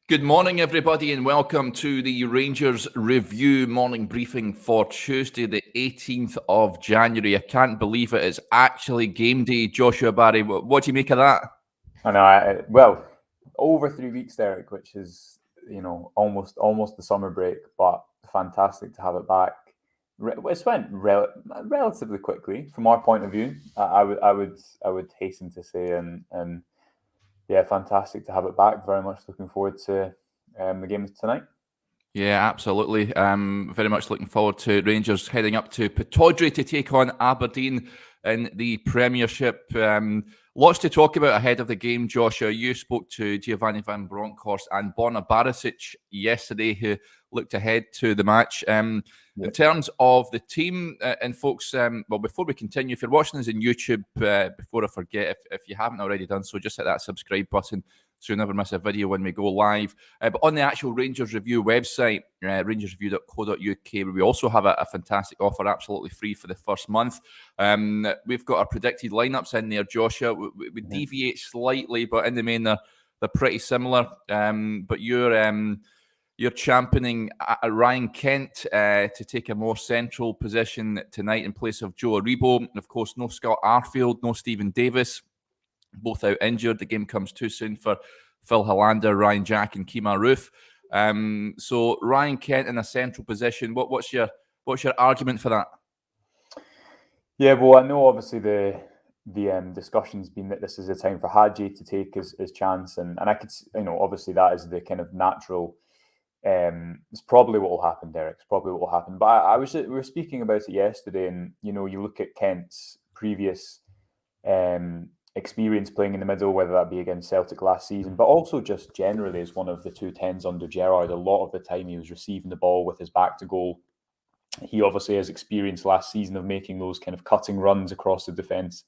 Good morning, everybody, and welcome to the Rangers Review morning briefing for Tuesday, the 18th of January. I can't believe it. It's actually game day, Joshua Barrie. What do you make of that? I know. Well, over 3 weeks, Derek, which is almost the summer break, but fantastic to have it back. It's went relatively quickly from our point of view. I would hasten to say, and yeah, fantastic to have it back. Very much looking forward to the game tonight. Yeah, absolutely. Very much looking forward to Rangers heading up to Pittodrie to take on Aberdeen in the Premiership. Lots to talk about ahead of the game, Joshua. You spoke to Giovanni van Bronckhorst and Borna Barisic yesterday, who looked ahead to the match. In terms of the team, and folks, well, before we continue, if you're watching us on YouTube, before I forget, if you haven't already done so, just hit that subscribe button so you'll never miss a video when we go live. But on the actual Rangers Review website, rangersreview.co.uk, we also have a fantastic offer, absolutely free for the first month. We've got our predicted lineups in there, Joshua. We deviate slightly, but in the main, they're pretty similar. But you're championing Ryan Kent to take a more central position tonight in place of Joe Aribo. And of course, no Scott Arfield, no Stephen Davis, both out injured. The game comes too soon for Phil Hollander, Ryan Jack, and Kemar Roofe. So Ryan Kent in a central position. What's your argument for that? Yeah, well, I know obviously the discussion's been that this is a time for Hadji to take his chance, and I could, obviously that is the kind of natural. It's probably what will happen, Derek. It's probably what will happen. But we were speaking about it yesterday, and you look at Kent's previous experience playing in the middle, whether that be against Celtic last season, but also just generally as one of the 2 10s under Gerrard. A lot of the time he was receiving the ball with his back to goal. He obviously has experience last season of making those kind of cutting runs across the defence.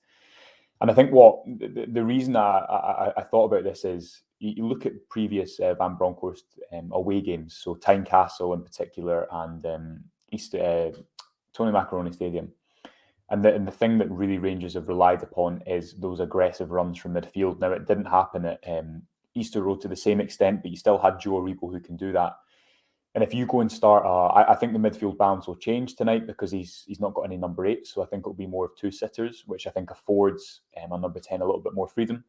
And I think what the reason I thought about this is you look at previous Van Bronckhorst away games, so Tynecastle in particular, and Tony Macaroni Stadium. And the thing that really Rangers have relied upon is those aggressive runs from midfield. Now, it didn't happen at Easter Road to the same extent, but you still had Joe Aribo who can do that. And if you go and start, I think the midfield balance will change tonight because he's not got any number 8. So I think it'll be more of 2 sitters, which I think affords a number 10 a little bit more freedom.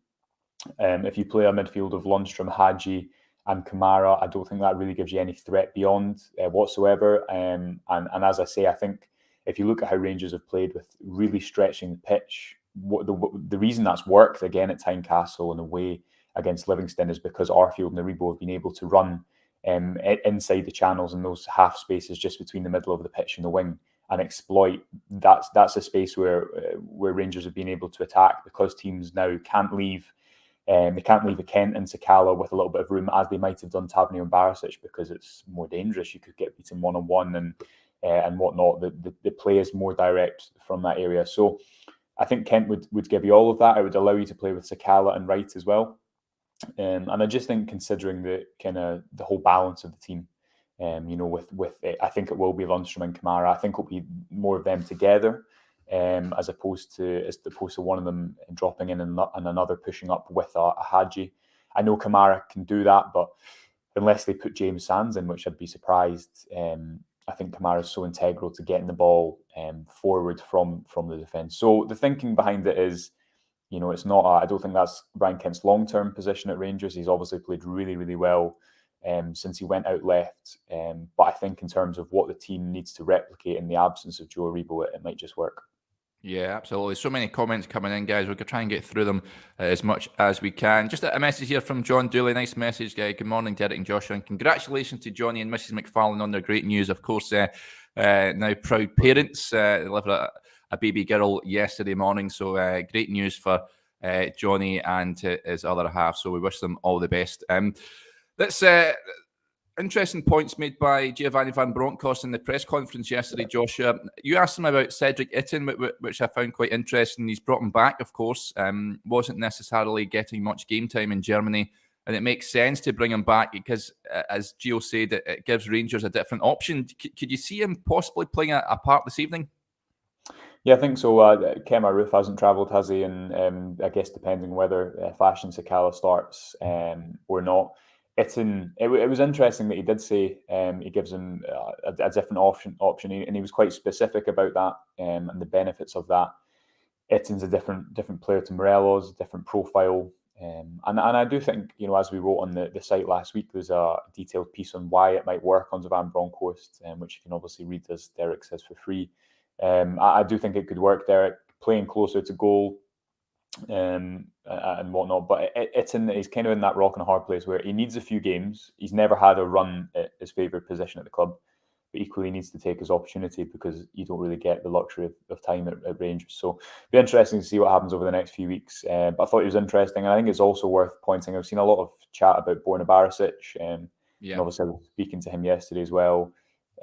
If you play a midfield of Lundstrom, Hadji, and Kamara, I don't think that really gives you any threat beyond whatsoever. And as I say, I think if you look at how Rangers have played with really stretching the pitch, the reason that's worked again at Tynecastle and away against Livingston is because Arfield and Aribo have been able to run inside the channels and those half spaces just between the middle of the pitch and the wing and exploit. That's a space where Rangers have been able to attack because teams now can't leave. They can't leave a Kent and Sakala with a little bit of room as they might have done Tavernier and Barisic because it's more dangerous. You could get beaten one-on-one and whatnot. The play is more direct from that area. So I think Kent would give you all of that. I would allow you to play with Sakala and Wright as well. And I just think considering the whole balance of the team, with it, I think it will be Lundstrom and Kamara. I think it'll be more of them together, as opposed to one of them dropping in and another pushing up with a Hadji. I know Kamara can do that, but unless they put James Sands in, which I'd be surprised, I think Kamara is so integral to getting the ball forward from the defence. So the thinking behind it is, it's not. I don't think that's Ryan Kent's long-term position at Rangers. He's obviously played really, really well since he went out left. But I think in terms of what the team needs to replicate in the absence of Joe Aribo, it might just work. Yeah, absolutely. So many comments coming in, guys. We're going to try and get through them as much as we can. Just a message here from John Dooley. Nice message, guy. Good morning, Derek and Joshua. And congratulations to Johnny and Mrs. McFarlane on their great news. Of course, now proud parents. They delivered a baby girl yesterday morning. So great news for Johnny and his other half. So we wish them all the best. That's interesting points made by Giovanni van Bronckhorst in the press conference yesterday, Joshua. You asked him about Cedric Itten, which I found quite interesting. He's brought him back, of course. Wasn't necessarily getting much game time in Germany. And it makes sense to bring him back because, as Gio said, it gives Rangers a different option. Could you see him possibly playing a part this evening? Yeah, I think so. Kemar Roofe hasn't travelled, has he? And I guess depending whether Fashion Sakala starts or not. it was interesting that he did say he gives him a different option, and he was quite specific about that and the benefits of that. Itton's a different player to Morelos, different profile. And I do think, as we wrote on the site last week, there's a detailed piece on why it might work on Van Bronckhorst, which you can obviously read, as Derek says, for free. I do think it could work, Derek, playing closer to goal and whatnot. But he's kind of in that rock and a hard place where he needs a few games. He's never had a run at his favourite position at the club, but equally needs to take his opportunity because you don't really get the luxury of time at Rangers. So it'll be interesting to see what happens over the next few weeks. But I thought it was interesting. And I think it's also worth pointing, I've seen a lot of chat about Borna Barisic. And obviously I was speaking to him yesterday as well.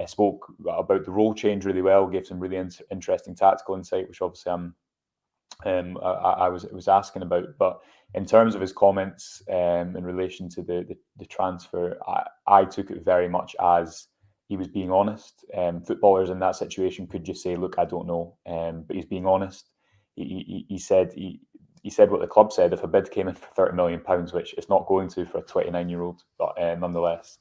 I spoke about the role change really well, gave some really interesting tactical insight, which obviously I was asking about. But in terms of his comments in relation to the transfer, I took it very much as he was being honest. Footballers in that situation could just say, "Look, I don't know," but he's being honest. He said what the club said. If a bid came in for £30 million, which it's not going to for a 29-year-old, but nonetheless,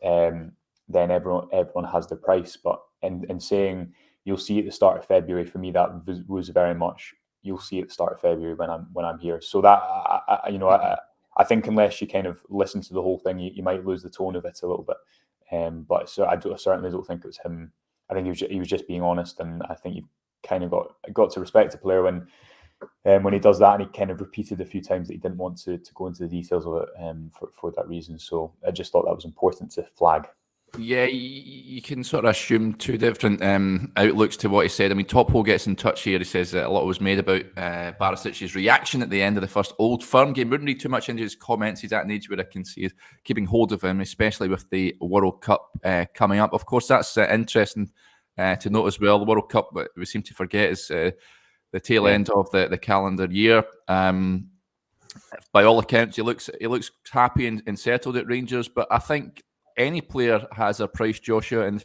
then everyone has their price. But in saying you'll see at the start of February, for me that was very much you'll see at the start of February when I'm here. So that I think unless you kind of listen to the whole thing, you might lose the tone of it a little bit. But so I certainly don't think it was him. I think he was just being honest, and I think you've kind of got to respect a player when he does that, and he kind of repeated a few times that he didn't want to go into the details of it for that reason. So I just thought that was important to flag. Yeah, you can sort of assume two different outlooks to what he said. I mean, Tophole gets in touch here. He says that a lot was made about Barisic's reaction at the end of the first Old Firm game. Wouldn't read too much into his comments. He's at an age where I can see he's keeping hold of him, especially with the World Cup coming up. Of course, that's interesting to note as well. The World Cup, we seem to forget, is the tail end of the calendar year. By all accounts, he looks happy and settled at Rangers, but I think any player has a price, Joshua, and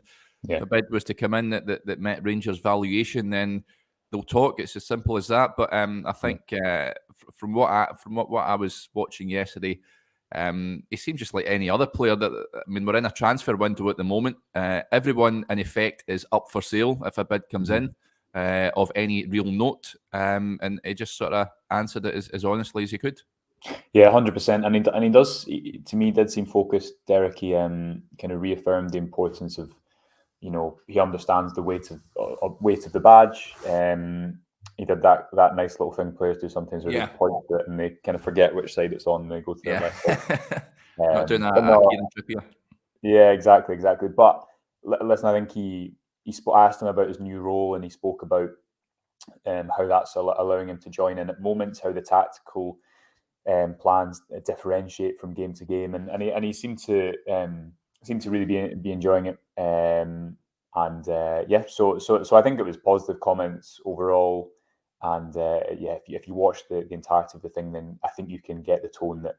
if a bid was to come in that met Rangers' valuation, then they'll talk. It's as simple as that. But I think from what I was watching yesterday, he seems just like any other player. We're in a transfer window at the moment. Everyone, in effect, is up for sale if a bid comes in of any real note, and he just sort of answered it as honestly as he could. Yeah, 100%. And he does, to me, did seem focused. Derek, he kind of reaffirmed the importance of, he understands the weight of the badge. He did that nice little thing players do sometimes where they point to it and they kind of forget which side it's on and they go to their left. Not doing that. Yeah, exactly. But listen, I think I asked him about his new role, and he spoke about how that's allowing him to join in at moments, how the tactical plans differentiate from game to game, and he seemed to really be enjoying it. So I think it was positive comments overall. And if you watch the entirety of the thing, then I think you can get the tone that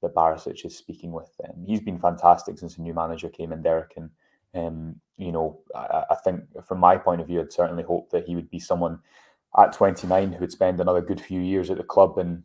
Barisic is speaking with. He's been fantastic since the new manager came in, Derek, and I think from my point of view, I'd certainly hope that he would be someone at 29 who would spend another good few years at the club and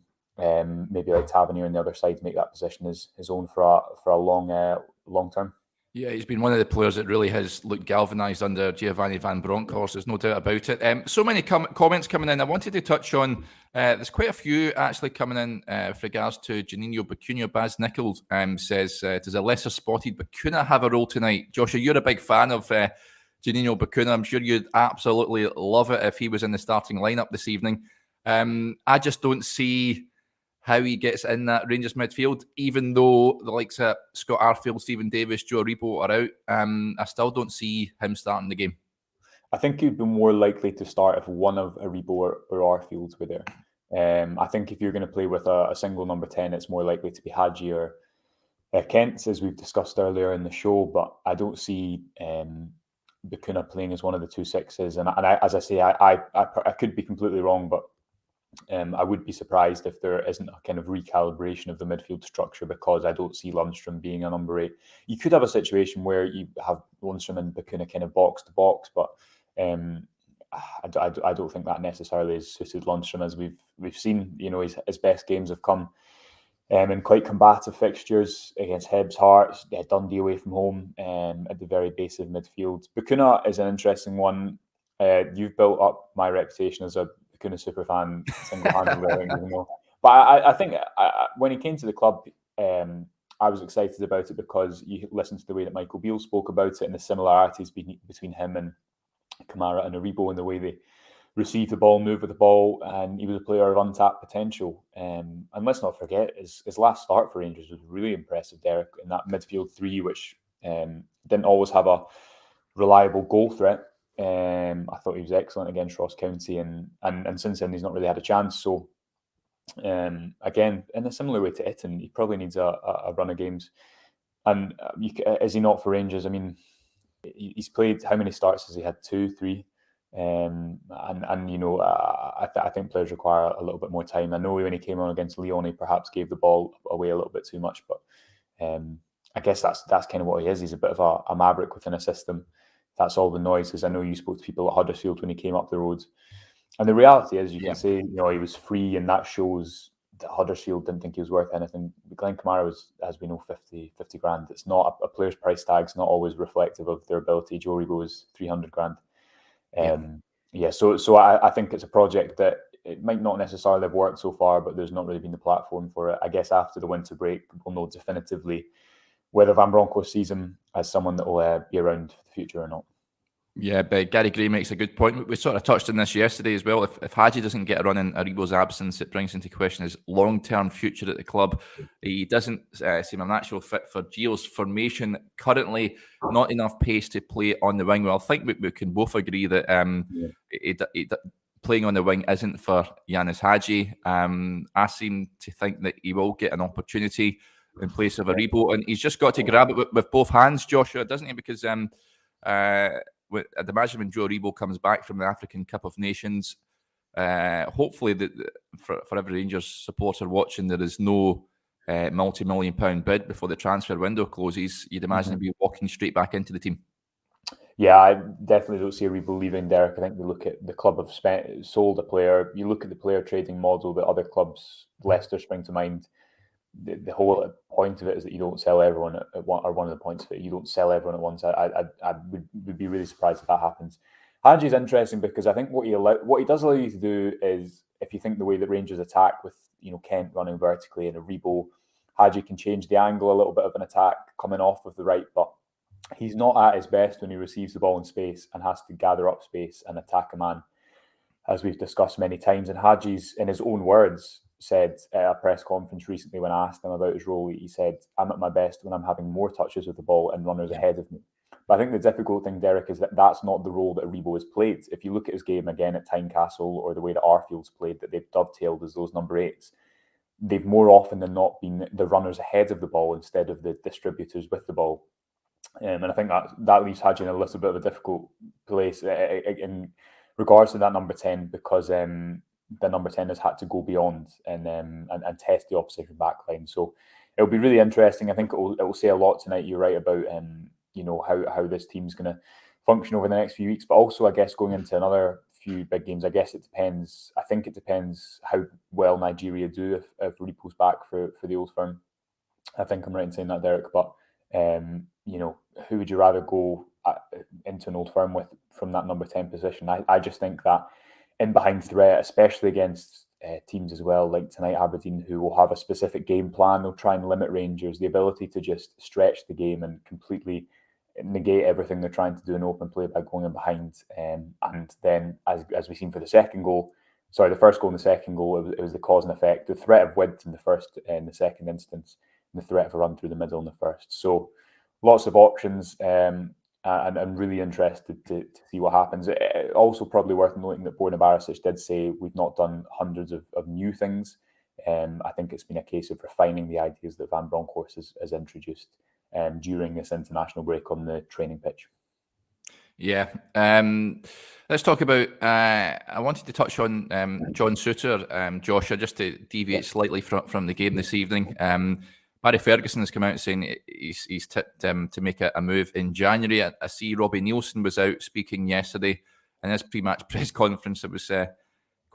maybe like Tavernier on the other side, make that position his own for a long term. Yeah, he's been one of the players that really has looked galvanised under Giovanni Van Bronckhorst. There's no doubt about it. So many comments coming in. I wanted to touch on, there's quite a few actually coming in with regards to Juninho Bacuna. Baz Nichols says, does a lesser spotted Bacuna have a role tonight? Joshua, you're a big fan of Juninho Bacuna. I'm sure you'd absolutely love it if he was in the starting lineup this evening. I just don't see how he gets in that Rangers midfield, even though the likes of Scott Arfield, Stephen Davis, Joe Aribo are out. I still don't see him starting the game. I think he'd be more likely to start if one of Aribo or Arfield were there. I think if you're going to play with a single number 10, it's more likely to be Hadji or Kent, as we've discussed earlier in the show. But I don't see Bacuna playing as one of the 2 6s. And as I say, I could be completely wrong, but I would be surprised if there isn't a kind of recalibration of the midfield structure, because I don't see Lundstrom being a number 8. You could have a situation where you have Lundstrom and Bacuna kind of box to box, but I don't think that necessarily is suited Lundstrom, as we've seen. His best games have come And quite combative fixtures against Hibs, Hearts, Dundee away from home, at the very base of midfield. Bacuna is an interesting one. You've built up my reputation as a Bacuna superfan single-handedly, I think, even though. But I think when he came to the club, I was excited about it because you listened to the way that Michael Beale spoke about it and the similarities between him and Kamara and Aribo and the way they receive the ball, move with the ball, and he was a player of untapped potential. And let's not forget, his last start for Rangers was really impressive, Derek, in that midfield three, which didn't always have a reliable goal threat. I thought he was excellent against Ross County, and since then he's not really had a chance. So again, in a similar way to Itten, he probably needs a run of games. And is he not for Rangers? I mean, he's played, how many starts has he had? 2, 3? And you know, I think players require a little bit more time. I know when he came on against Lyon, he perhaps gave the ball away a little bit too much, but I guess that's kind of what he is. He's a bit of a maverick within a system. That's all the noise, because I know you spoke to people at Huddersfield when he came up the road. And the reality is, you can say, you know, he was free, and that shows that Huddersfield didn't think he was worth anything. Glenn Kamara was, as we know, 50 grand. It's not a player's price tag's not always reflective of their ability. Joe Aribo was 300 grand. So I think it's a project that it might not necessarily have worked so far, but there's not really been the platform for it. I guess after the winter break, we'll know definitively whether Van Bronckhorst sees him as someone that will be around for the future or not. Yeah, but Gary Gray makes a good point. We sort of touched on this yesterday as well. If Hadji doesn't get a run in Aribo's absence, it brings into question his long-term future at the club. He doesn't seem a natural fit for Gio's formation currently. Not enough pace to play on the wing. Well, I think we can both agree that playing on the wing isn't for Yanis Hadji. I seem to think that he will get an opportunity in place of Aribo, and he's just got to grab it with both hands, Joshua, doesn't he? Because I'd imagine when Joe Aribo comes back from the African Cup of Nations, hopefully for every Rangers supporter watching, there is no multi-million pound bid before the transfer window closes. You'd imagine he'd be walking straight back into the team. Yeah, I definitely don't see Aribo leaving, Derek. I think we look at the club have sold a player. You look at the player trading model that other clubs, Leicester spring to mind. The whole point of it is that you don't sell everyone at one, or one of the points of it, you don't sell everyone at once. I would be really surprised if that happens. Hadji's interesting because I think what he does allow you to do is, if you think the way that Rangers attack with, you know, Kent running vertically and Aribo, Hadji can change the angle a little bit of an attack coming off of the right, but he's not at his best when he receives the ball in space and has to gather up space and attack a man, as we've discussed many times. And Hadji's, in his own words, said at a press conference recently when I asked him about his role, he said, "I'm at my best when I'm having more touches with the ball and runners ahead of me." But I think the difficult thing, Derek, is that that's not the role that Aribo has played. If you look at his game again at Tynecastle, or the way that Arfield's played, that they've dovetailed as those number 8s, they've more often than not been the runners ahead of the ball instead of the distributors with the ball. And I think that leaves Hadji in a little bit of a difficult place in regards to that number 10, because the number 10 has had to go beyond and test the opposition backline. So it'll be really interesting. I think it will say a lot tonight. You're right about you know, how this team's going to function over the next few weeks, but also I guess going into another few big games. I guess it depends. I think it depends how well Nigeria do if Ripo's back for the Old Firm. I think I'm right in saying that, Derek. But you know, who would you rather go into an Old Firm with from that number 10 position? I just think that in behind threat, especially against teams as well, like tonight Aberdeen, who will have a specific game plan. They'll try and limit Rangers, the ability to just stretch the game and completely negate everything they're trying to do in open play by going in behind. And then, as we've seen for the first goal and the second goal, it was the cause and effect, the threat of width in the second instance, and the threat of a run through the middle in the first. So lots of options. And really interested to see what happens. Also probably worth noting that Borna Barisic did say we've not done hundreds of new things. I think it's been a case of refining the ideas that Van Bronckhorst has introduced during this international break on the training pitch. Yeah. Let's talk about, I wanted to touch on John Souttar, Joshua, just to deviate slightly from the game this evening. Barry Ferguson has come out saying he's tipped to make a move in January. I see Robbie Neilson was out speaking yesterday in his pre-match press conference. It was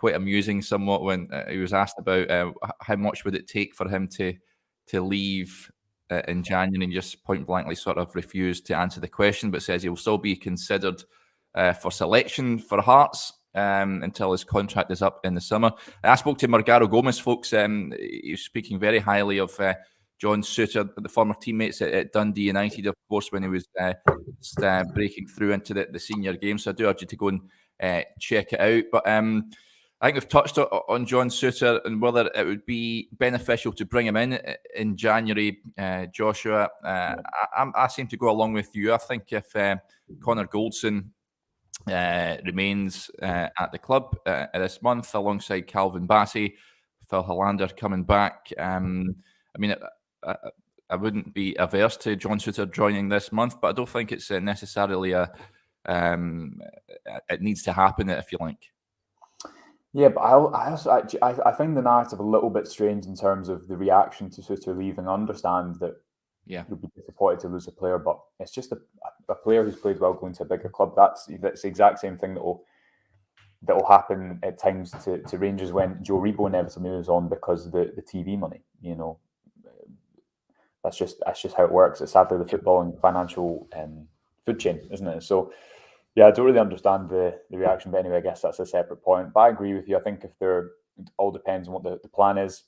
quite amusing somewhat when he was asked about how much would it take for him to leave in January, and just point blankly sort of refused to answer the question, but says he will still be considered for selection for Hearts until his contract is up in the summer. I spoke to Margaro Gomez, folks. He was speaking very highly of John Souttar, the former teammates at Dundee United, of course, when he was breaking through into the senior game. So I do urge you to go and check it out. But I think we've touched on John Souttar and whether it would be beneficial to bring him in January, Joshua. I seem to go along with you. I think if Connor Goldson remains at the club this month alongside Calvin Bassey, Phil Hollander coming back, I mean, I wouldn't be averse to John Souttar joining this month, but I don't think it's necessarily it needs to happen, if you like. Yeah, but I find the narrative a little bit strange in terms of the reaction to Souttar leaving. I understand that you'd be disappointed to lose a player, but it's just a player who's played well going to a bigger club. That's the exact same thing that will happen at times to Rangers when Joe Rebo inevitably moves on because of the TV money. You know, that's just how it works. It's sadly the football and financial food chain, isn't it? So. Yeah, I don't really understand the reaction, but anyway, I guess that's a separate point. But I agree with you. I think it all depends on what the plan is.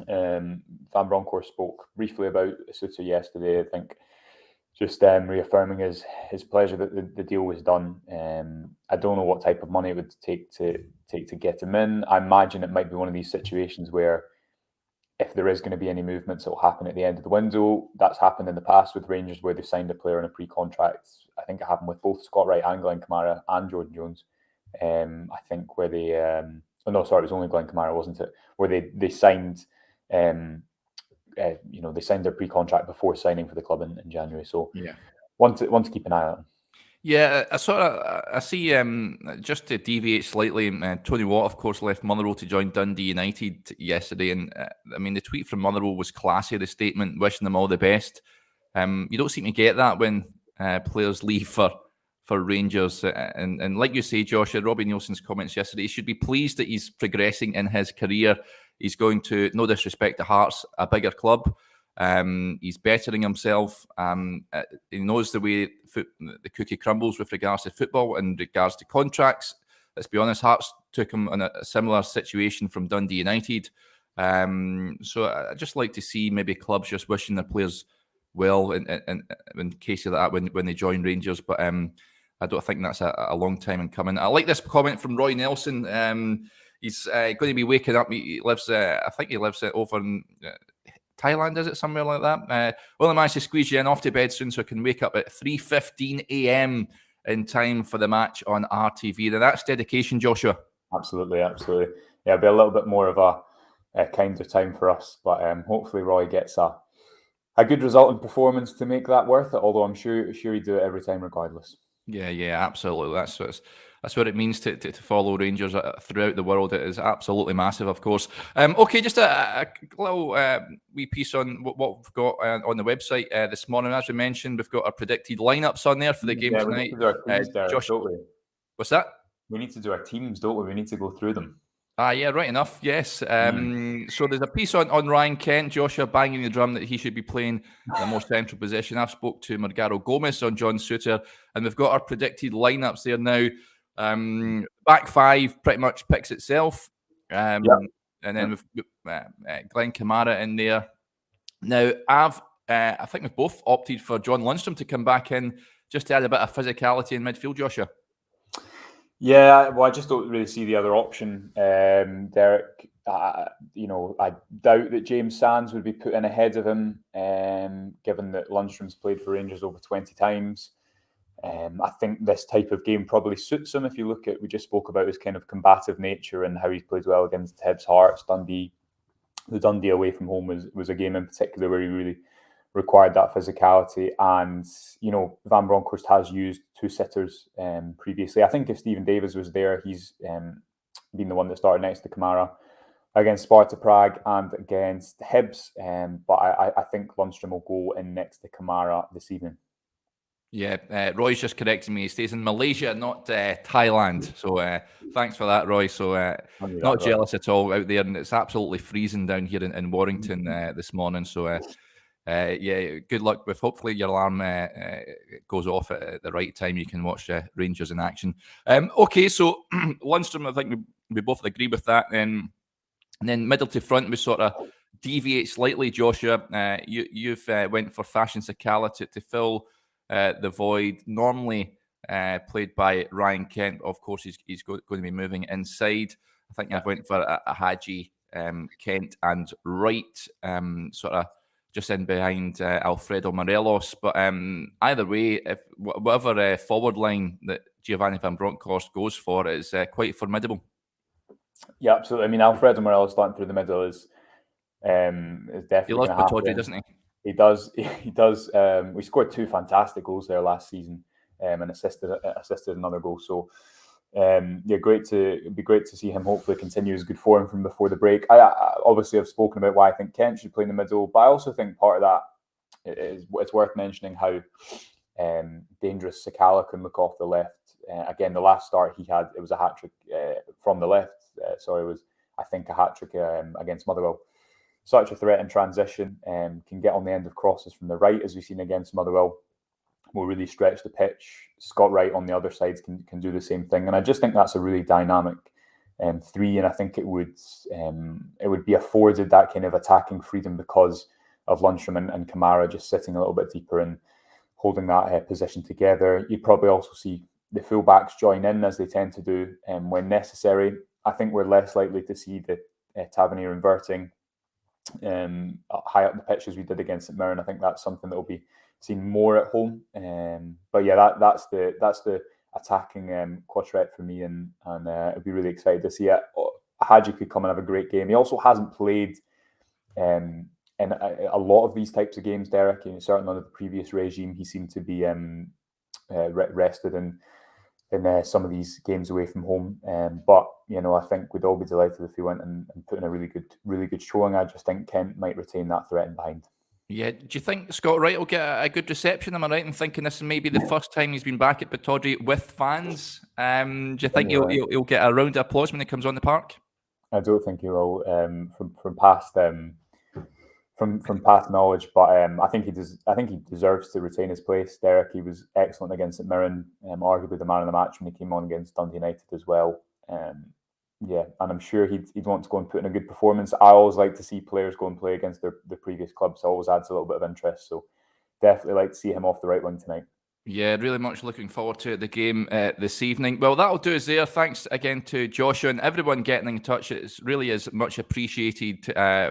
Van Bronckhorst spoke briefly about Souttar yesterday. I think just reaffirming his pleasure that the deal was done. I don't know what type of money it would take to get him in. I imagine it might be one of these situations where if there is going to be any movements, it will happen at the end of the window. That's happened in the past with Rangers where they've signed a player on a pre-contract. I think it happened with both Scott Wright and Glenn Kamara and Jordan Jones. I think where they... it was only Glenn Kamara, wasn't it? Where they signed... they signed their pre-contract before signing for the club in January. So one to keep an eye on. Yeah, I see, just to deviate slightly, Tony Watt, of course, left Motherwell to join Dundee United yesterday. And I mean, the tweet from Motherwell was classy, the statement, wishing them all the best. You don't seem to get that when players leave for Rangers. And like you say, Josh, Robbie Nielsen's comments yesterday, he should be pleased that he's progressing in his career. He's going to, no disrespect to Hearts, a bigger club. He's bettering himself. He knows the way the cookie crumbles with regards to football and regards to contracts. Let's be honest, Hearts took him in a similar situation from Dundee United. So I'd just like to see maybe clubs just wishing their players well in case of that when they join Rangers. But I don't think that's a long time in coming. I like this comment from Roy Nelson. He's going to be waking up. He lives, I think he lives over in Thailand, is it, somewhere like that? Only managed to squeeze you in off to bed soon so I can wake up at 3:15 a.m. in time for the match on RTV. Now that's dedication, Joshua. Absolutely. Yeah, it'll be a little bit more of a kinder time for us, but hopefully Roy gets a good result in performance to make that worth it, although I'm sure he'd do it every time regardless. Yeah, absolutely. That's what it means to follow Rangers throughout the world. It is absolutely massive, of course. Okay, just a little wee piece on what we've got on the website this morning. As we mentioned, we've got our predicted lineups on there for the game tonight. We need to do our teams, Derek, don't we? What's that? We need to do our teams, don't we? We need to go through them. Yeah, right enough. Yes. So there's a piece on Ryan Kent, Joshua banging the drum that he should be playing in a more central position. I've spoke to Margaro Gomez on John Souttar, and we've got our predicted lineups there now. Back five pretty much picks itself. And then we've got Glenn Kamara in there. Now, I think we've both opted for John Lundstram to come back in just to add a bit of physicality in midfield, Joshua. Yeah, well, I just don't really see the other option, Derek. I doubt that James Sands would be put in ahead of him, given that Lundstram's played for Rangers over 20 times. I think this type of game probably suits him. If you look at, we just spoke about his kind of combative nature and how he's played well against Hibs, Hearts, Dundee. The Dundee away from home was a game in particular where he really required that physicality. And, Van Bronckhorst has used two sitters previously. I think if Stephen Davis was there, he's been the one that started next to Kamara against Sparta Prague and against Hibs. But I think Lundstram will go in next to Kamara this evening. Yeah, Roy's just correcting me. He stays in Malaysia, not Thailand. So thanks for that, Roy. So not jealous at all out there, and it's absolutely freezing down here in Warrington this morning. So yeah, good luck with. Hopefully your alarm goes off at the right time. You can watch Rangers in action. Okay, so Lundstrom, I think we both agree with that. And then middle to front, we sort of deviate slightly. Joshua, you've went for Fashion Sakala to fill the void. Normally played by Ryan Kent. Of course, he's going to be moving inside. I think I've went for a Hadji, Kent and Wright, sort of just in behind Alfredo Morelos. But either way, whatever forward line that Giovanni Van Bronckhorst goes for is quite formidable. Yeah, absolutely. I mean, Alfredo Morelos starting through the middle is definitely. He loves Pittodrie, doesn't he? He does. He does. We scored 2 fantastic goals there last season, and assisted another goal. So, yeah, it'd be great to see him hopefully continue his good form from before the break. I obviously have spoken about why I think Kent should play in the middle, but I also think part of that is it's worth mentioning how dangerous Sakala can look off the left. Again, the last start he had, it was a hat trick from the left. So it was, I think, a hat trick against Motherwell. Such a threat in transition, can get on the end of crosses from the right, as we've seen against Motherwell. Will really stretch the pitch. Scott Wright on the other side can do the same thing, and I just think that's a really dynamic 3. And I think it would be afforded that kind of attacking freedom because of Lundstrom and Kamara just sitting a little bit deeper and holding that position together. You'd probably also see the fullbacks join in, as they tend to do when necessary. I think we're less likely to see the Tavernier inverting high up the pitch as we did against St Mirren. I think that's something that will be seen more at home. But yeah, that's the attacking quartet for me, and I'd be really excited to see it. Hadji could come and have a great game. He also hasn't played in a lot of these types of games, Derek. Certainly under the previous regime, he seemed to be rested in some of these games away from home. But I think we'd all be delighted if he went and put in a really good showing. I just think Kent might retain that threat in behind. Yeah, do you think Scott Wright will get a good reception? Am I right in thinking this is maybe the first time he's been back at Pittodrie with fans? Do you think he'll get a round of applause when he comes on the park? I don't think he will, from past knowledge, but I think he deserves to retain his place. Derek, he was excellent against St Mirren, arguably the man of the match when he came on against Dundee United as well. Yeah, and I'm sure he'd want to go and put in a good performance. I always like to see players go and play against their previous clubs. It always adds a little bit of interest. So definitely like to see him off the right wing tonight. Yeah, really much looking forward to the game this evening. Well, that'll do us there. Thanks again to Joshua and everyone getting in touch. It really is much appreciated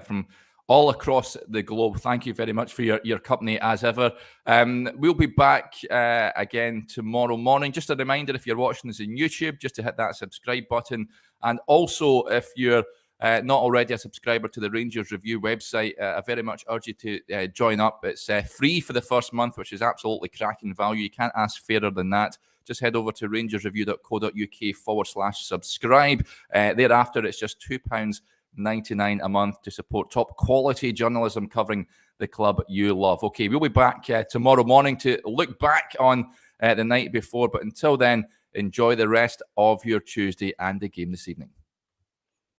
from all across the globe. Thank you very much for your company as ever. We'll be back again tomorrow morning. Just a reminder, if you're watching this on YouTube, just to hit that subscribe button. And also, if you're not already a subscriber to the Rangers Review website, I very much urge you to join up. It's free for the first month, which is absolutely cracking value. You can't ask fairer than that. Just head over to rangersreview.co.uk/subscribe. Thereafter, it's just £2.99 a month to support top quality journalism covering the club you love. Okay, we'll be back tomorrow morning to look back on the night before. But until then, enjoy the rest of your Tuesday and the game this evening.